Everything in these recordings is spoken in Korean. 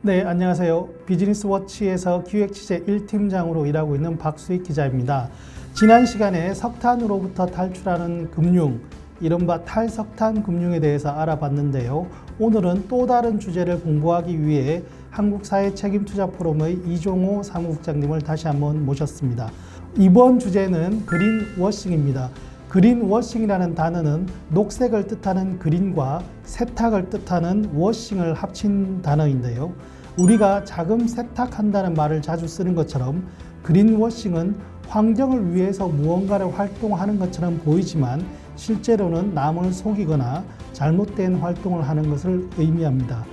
네, 안녕하세요. 비즈니스워치에서 기획취재 1팀장으로 일하고 있는 박수익 기자입니다. 지난 시간에 석탄으로부터 탈출하는 금융, 이른바 탈석탄 금융에 대해서 알아봤는데요. 오늘은 또 다른 주제를 공부하기 위해 한국사회책임투자포럼의 이종호 사무국장님을 다시 한번 모셨습니다. 이번 주제는 그린워싱입니다. 그린워싱이라는 단어는 녹색을 뜻하는 그린과 세탁을 뜻하는 워싱을 합친 단어인데요. 우리가 자금 세탁한다는 말을 자주 쓰는 것처럼 그린워싱은 환경을 위해서 무언가를 활동하는 것처럼 보이지만 실제로는 남을 속이거나 잘못된 활동을 하는 것을 의미합니다.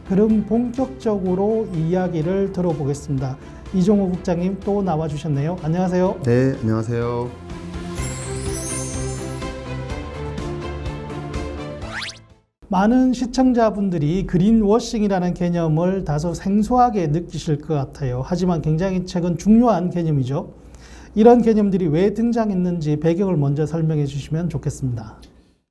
그럼 본격적으로 이야기를 들어보겠습니다. 이종호 국장님 또 나와주셨네요. 안녕하세요. 네, 안녕하세요. 많은 시청자분들이 그린워싱이라는 개념을 다소 생소하게 느끼실 것 같아요. 하지만 굉장히 최근 중요한 개념이죠. 이런 개념들이 왜 등장했는지 배경을 먼저 설명해 주시면 좋겠습니다.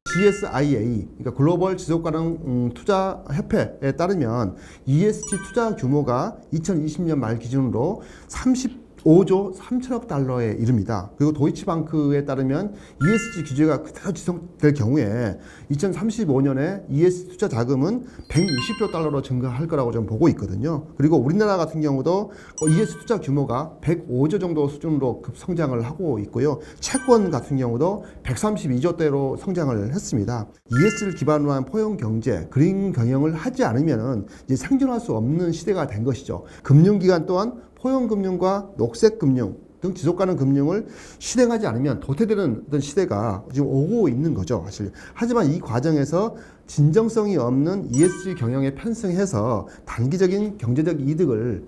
GSIA, 그러니까 글로벌 지속가능 투자 협회에 따르면 ESG 투자 규모가 2020년 말 기준으로 35조 3천억 달러에 이릅니다. 그리고 도이치방크에 따르면 ESG 규제가 그대로 지속될 경우에 2035년에 ESG 투자 자금은 160조 달러로 증가할 거라고 좀 보고 있거든요. 그리고 우리나라 같은 경우도 ESG 투자 규모가 105조 정도 수준으로 급성장을 하고 있고요. 채권 같은 경우도 132조대로 성장을 했습니다. ESG를 기반으로 한 포용 경제, 그린 경영을 하지 않으면 이제 생존할 수 없는 시대가 된 것이죠. 금융기관 또한 포용금융과 녹색금융 등 지속가능 금융을 실행하지 않으면 도태되는 어떤 시대가 지금 오고 있는 거죠, 사실. 하지만 이 과정에서 진정성이 없는 ESG 경영에 편승해서 단기적인 경제적 이득을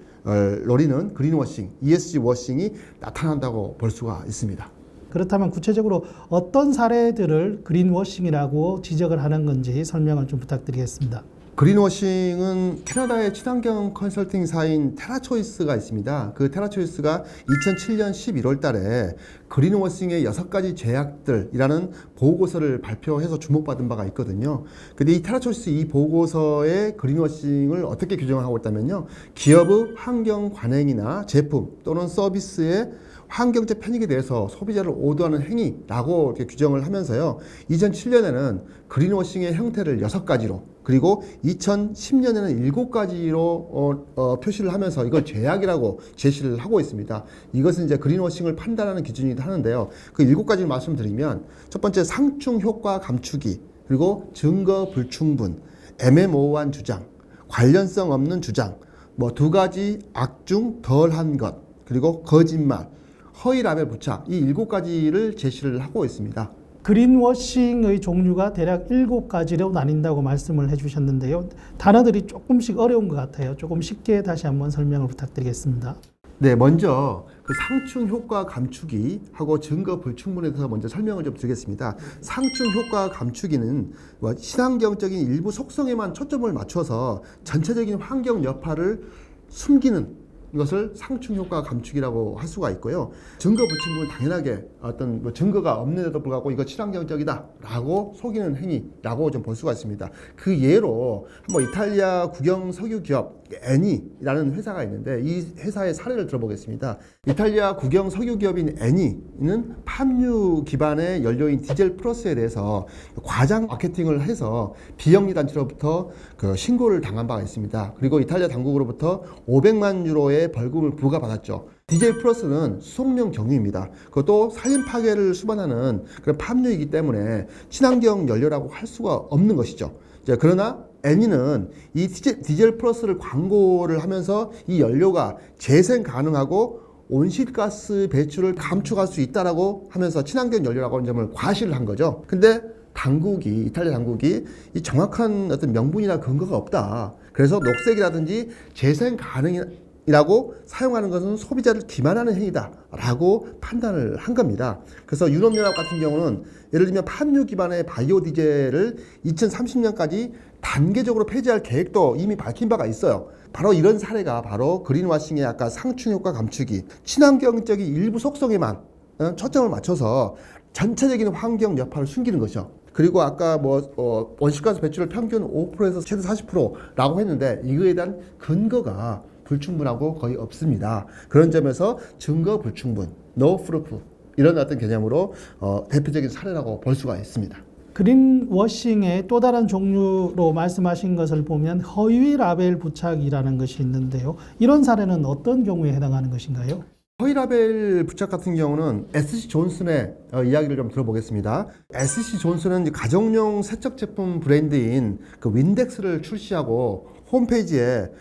노리는 그린워싱, ESG 워싱이 나타난다고 볼 수가 있습니다. 그렇다면 구체적으로 어떤 사례들을 그린워싱이라고 지적을 하는 건지 설명을 좀 부탁드리겠습니다. 그린워싱은 캐나다의 친환경 컨설팅사인 테라초이스가 있습니다. 그 테라초이스가 2007년 11월 달에 그린워싱의 6가지 죄악들이라는 보고서를 발표해서 주목받은 바가 있거든요. 근데 이 테라초이스 이 보고서의 그린워싱을 어떻게 규정하고 있다면요. 기업의 환경 관행이나 제품 또는 서비스의 환경적 편익에 대해서 소비자를 오도하는 행위라고 이렇게 규정을 하면서요. 2007년에는 그린워싱의 형태를 6가지로 그리고 2010년에는 7가지로 표시를 하면서 이걸 죄악이라고 제시를 하고 있습니다. 이것은 이제 그린워싱을 판단하는 기준이기도 하는데요. 그 7가지를 말씀드리면 첫 번째 상충 효과 감추기, 그리고 증거 불충분, 애매모호한 주장, 관련성 없는 주장, 뭐 2가지 악중 덜한 것, 그리고 거짓말, 허위 라벨 부착, 이 7가지를 제시를 하고 있습니다. 그린워싱의 종류가 대략 7가지로 나뉜다고 말씀을 해주셨는데요. 단어들이 조금씩 어려운 것 같아요. 조금 쉽게 다시 한번 설명을 부탁드리겠습니다. 네, 먼저 그 상충 효과 감추기 하고 증거 불충분에 대해서 먼저 설명을 좀 드리겠습니다. 상충 효과 감추기는 친환경적인 일부 속성에만 초점을 맞춰서 전체적인 환경 여파를 숨기는 이것을 상충 효과 감축이라고 할 수가 있고요. 증거 불충분은 당연하게 어떤 증거가 없는데도 불구하고 이거 친환경적이다라고 속이는 행위라고 좀 볼 수가 있습니다. 그 예로 한번 이탈리아 국영 석유 기업 에니라는 회사가 있는데 이 회사의 사례를 들어보겠습니다. 이탈리아 국영 석유 기업인 에니는 팜유 기반의 연료인 디젤 플러스에 대해서 과장 마케팅을 해서 비영리 단체로부터 그 신고를 당한 바가 있습니다. 그리고 이탈리아 당국으로부터 500만 유로의 벌금을 부과받았죠. 디젤 플러스는 수송용 경유입니다. 그것도 산림 파괴를 수반하는 그런 팜유이기 때문에 친환경 연료라고 할 수가 없는 것이죠. 그러나 애니는 이 디젤 플러스를 광고를 하면서 이 연료가 재생 가능하고 온실가스 배출을 감축할 수 있다라고 하면서 친환경 연료라고 하는 점을 과시를 한 거죠. 근데 이탈리아 당국이 이 정확한 어떤 명분이나 근거가 없다. 그래서 녹색이라든지 재생 가능이라고 사용하는 것은 소비자를 기만하는 행위다라고 판단을 한 겁니다. 그래서 유럽연합 같은 경우는 예를 들면 팜유 기반의 바이오 디젤을 2030년까지 단계적으로 폐지할 계획도 이미 밝힌 바가 있어요. 바로 이런 사례가 바로 그린워싱의 아까 상충 효과 감추기, 친환경적인 일부 속성에만 초점을 맞춰서 전체적인 환경 여파를 숨기는 것이죠. 그리고 아까 온실가스 배출을 평균 5%에서 최대 40%라고 했는데 이거에 대한 근거가 불충분하고 거의 없습니다. 그런 점에서 증거 불충분, no proof 이런 어떤 개념으로 대표적인 사례라고 볼 수가 있습니다. 그린워싱의 또 다른 종류로 말씀하신 것을 보면 허위 라벨 부착이라는 것이 있는데요. 이런 사례는 어떤 경우에 해당하는 것인가요? 허위 라벨 부착 같은 경우는 SC 존슨의 이야기를 좀 들어보겠습니다. SC 존슨은 이제 가정용 세척 제품 브랜드인 그 윈덱스를 출시하고 홈페이지에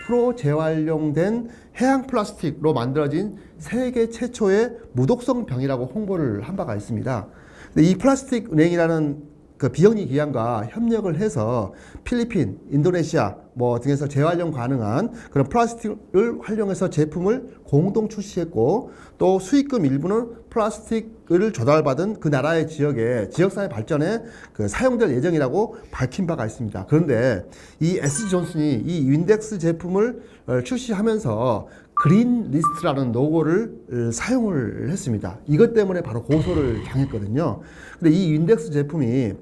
100% 재활용된 해양 플라스틱으로 만들어진 세계 최초의 무독성 병이라고 홍보를 한 바가 있습니다. 근데 이 플라스틱 은행이라는 그 비영리 기관과 협력을 해서 필리핀, 인도네시아 등에서 재활용 가능한 그런 플라스틱을 활용해서 제품을 공동 출시했고 또 수익금 일부는 플라스틱을 조달받은 그 나라의 지역사회 발전에 사용될 예정이라고 밝힌 바가 있습니다. 그런데 이 SC 존슨이 이 윈덱스 제품을 출시하면서 그린 리스트라는 로고를 사용을 했습니다. 이것 때문에 바로 고소를 당했거든요. 근데 이 윈덱스 제품이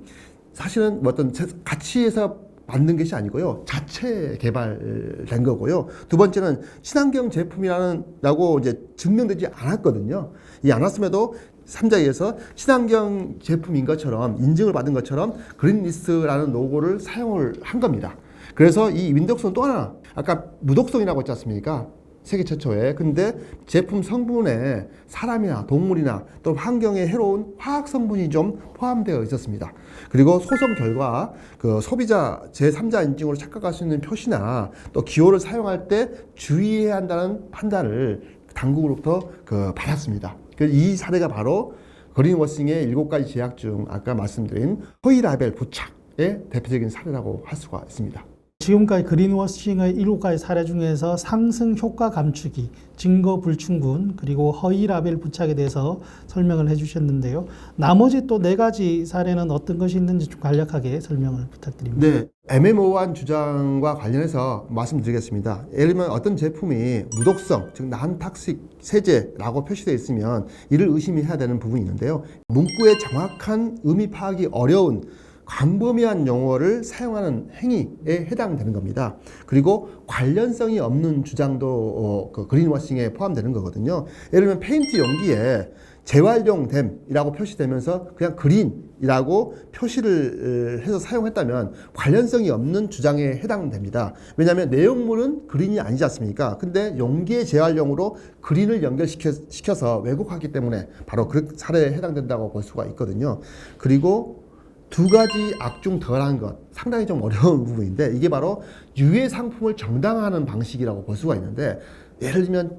사실은 어떤 가치에서 만든 것이 아니고요. 자체 개발된 거고요. 두 번째는 친환경 제품이라고 이제 증명되지 않았거든요. 이 않았음에도 3자에서 친환경 제품인 것처럼 인증을 받은 것처럼 그린리스트라는 로고를 사용을 한 겁니다. 그래서 이 윈덱스는 또 하나 아까 무독성이라고 했지 않습니까? 세계 최초에. 근데 제품 성분에 사람이나 동물이나 또 환경에 해로운 화학 성분이 좀 포함되어 있었습니다. 그리고 소송 결과 그 소비자 제3자 인증으로 착각할 수 있는 표시나 또 기호를 사용할 때 주의해야 한다는 판단을 당국으로부터 받았습니다. 이 사례가 바로 그린워싱의 7가지 제약 중 아까 말씀드린 허위 라벨 부착의 대표적인 사례라고 할 수가 있습니다. 지금까지 그린워싱의 7가지 사례 중에서 상승 효과 감추기, 증거 불충분, 그리고 허위 라벨 부착에 대해서 설명을 해주셨는데요. 나머지 또 4가지 사례는 어떤 것이 있는지 좀 간략하게 설명을 부탁드립니다. 네, 애매모호한 주장과 관련해서 말씀드리겠습니다. 예를 들면 어떤 제품이 무독성, 즉 난탁식 세제라고 표시되어 있으면 이를 의심해야 되는 부분이 있는데요. 문구의 정확한 의미 파악이 어려운 광범위한 용어를 사용하는 행위에 해당되는 겁니다. 그리고 관련성이 없는 주장도 그린워싱에 포함되는 거거든요. 예를 들면 페인트 용기에 재활용됨이라고 표시되면서 그냥 그린이라고 표시를 해서 사용했다면 관련성이 없는 주장에 해당됩니다. 왜냐하면 내용물은 그린이 아니지 않습니까? 근데 용기의 재활용으로 그린을 연결시켜서 왜곡하기 때문에 바로 그 사례에 해당된다고 볼 수가 있거든요. 그리고 2가지 악 중 덜한 것, 상당히 좀 어려운 부분인데 이게 바로 유해 상품을 정당화하는 방식이라고 볼 수가 있는데 예를 들면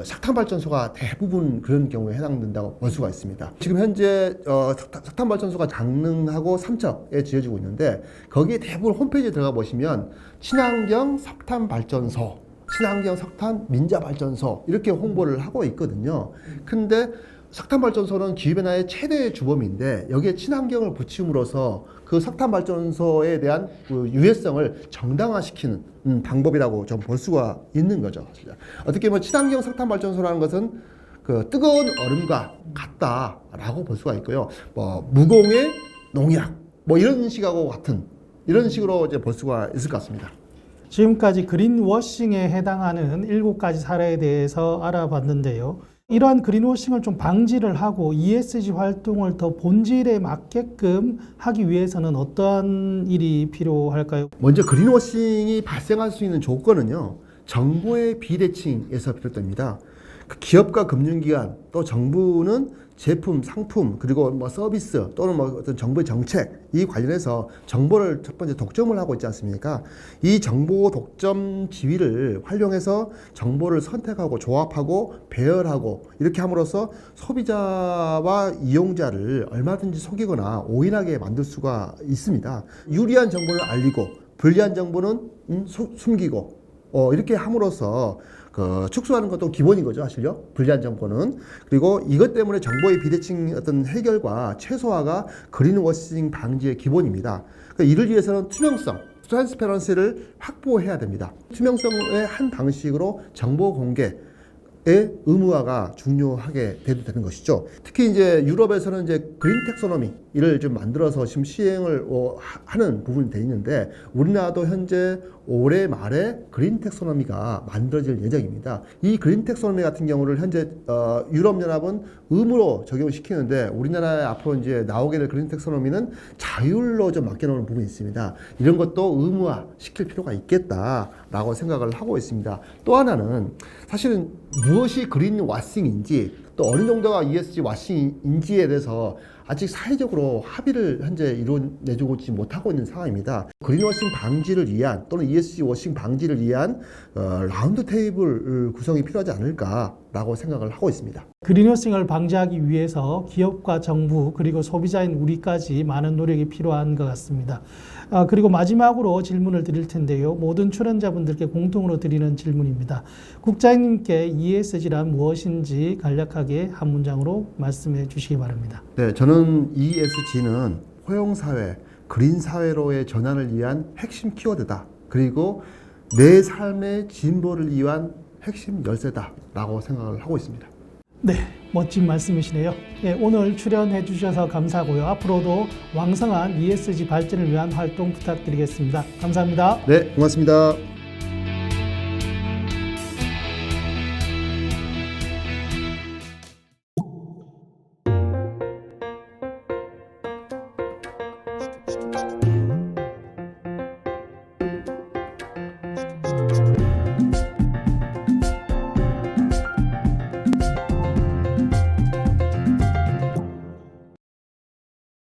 석탄발전소가 대부분 그런 경우에 해당된다고 볼 수가 있습니다. 지금 현재 석탄발전소가 장릉하고 삼척에 지어지고 있는데 거기에 대부분 홈페이지에 들어가 보시면 친환경 석탄발전소, 친환경 석탄 민자발전소 이렇게 홍보를 하고 있거든요. 근데 석탄발전소는 기후변화의 최대 주범인데 여기에 친환경을 붙임으로써 그 석탄발전소에 대한 그 유해성을 정당화시키는 방법이라고 좀 볼 수가 있는 거죠. 어떻게 보면 친환경 석탄발전소라는 것은 그 뜨거운 얼음과 같다라고 볼 수가 있고요. 무공해 농약 이런 식하고 같은 이런 식으로 이제 볼 수가 있을 것 같습니다. 지금까지 그린워싱에 해당하는 7가지 사례에 대해서 알아봤는데요. 이러한 그린워싱을 좀 방지를 하고 ESG 활동을 더 본질에 맞게끔 하기 위해서는 어떠한 일이 필요할까요? 먼저 그린워싱이 발생할 수 있는 조건은요, 정보의 비대칭에서 비롯됩니다. 그 기업과 금융기관 또 정부는 제품, 상품 그리고 서비스 또는 어떤 정부의 정책 이 관련해서 정보를 첫 번째 독점을 하고 있지 않습니까? 이 정보 독점 지위를 활용해서 정보를 선택하고 조합하고 배열하고 이렇게 함으로써 소비자와 이용자를 얼마든지 속이거나 오인하게 만들 수가 있습니다. 유리한 정보를 알리고 불리한 정보는 숨기고 이렇게 함으로써 축소하는 것도 기본인 거죠, 사실요. 불리한 정보는. 그리고 이것 때문에 정보의 비대칭 어떤 해결과 최소화가 그린워싱 방지의 기본입니다. 이를 위해서는 투명성, 트랜스페런시를 확보해야 됩니다. 투명성의 한 방식으로 정보 공개에 의무화가 중요하게 되는 것이죠. 특히 이제 유럽에서는 이제 그린 텍소노미를 좀 만들어서 지금 시행을 하는 부분이 돼 있는데 우리나라도 현재 올해 말에 그린 텍소노미가 만들어질 예정입니다. 이 그린 텍소노미 같은 경우를 현재 유럽연합은 의무로 적용을 시키는데 우리나라에 앞으로 이제 나오게 될 그린 텍소노미는 자율로 좀 맡겨놓은 부분이 있습니다. 이런 것도 의무화 시킬 필요가 있겠다라고 생각을 하고 있습니다. 또 하나는 사실은 무엇이 그린 와싱인지 또 어느 정도가 ESG 와싱인지에 대해서 아직 사회적으로 합의를 현재 이뤄내주고 있지 못하고 있는 상황입니다. 그린워싱 방지를 위한 또는 ESG 워싱 방지를 위한 라운드 테이블 구성이 필요하지 않을까라고 생각을 하고 있습니다. 그린워싱을 방지하기 위해서 기업과 정부 그리고 소비자인 우리까지 많은 노력이 필요한 것 같습니다. 그리고 마지막으로 질문을 드릴 텐데요. 모든 출연자분들께 공통으로 드리는 질문입니다. 국장님께 ESG란 무엇인지 간략하게 한 문장으로 말씀해 주시기 바랍니다. 네, 저는 ESG는 포용사회, 그린사회로의 전환을 위한 핵심 키워드다. 그리고 내 삶의 진보를 위한 핵심 열쇠다라고 생각을 하고 있습니다. 네, 멋진 말씀이시네요. 예, 오늘 출연해 주셔서 감사하고요. 앞으로도 왕성한 ESG 발전을 위한 활동 부탁드리겠습니다. 감사합니다. 네, 고맙습니다.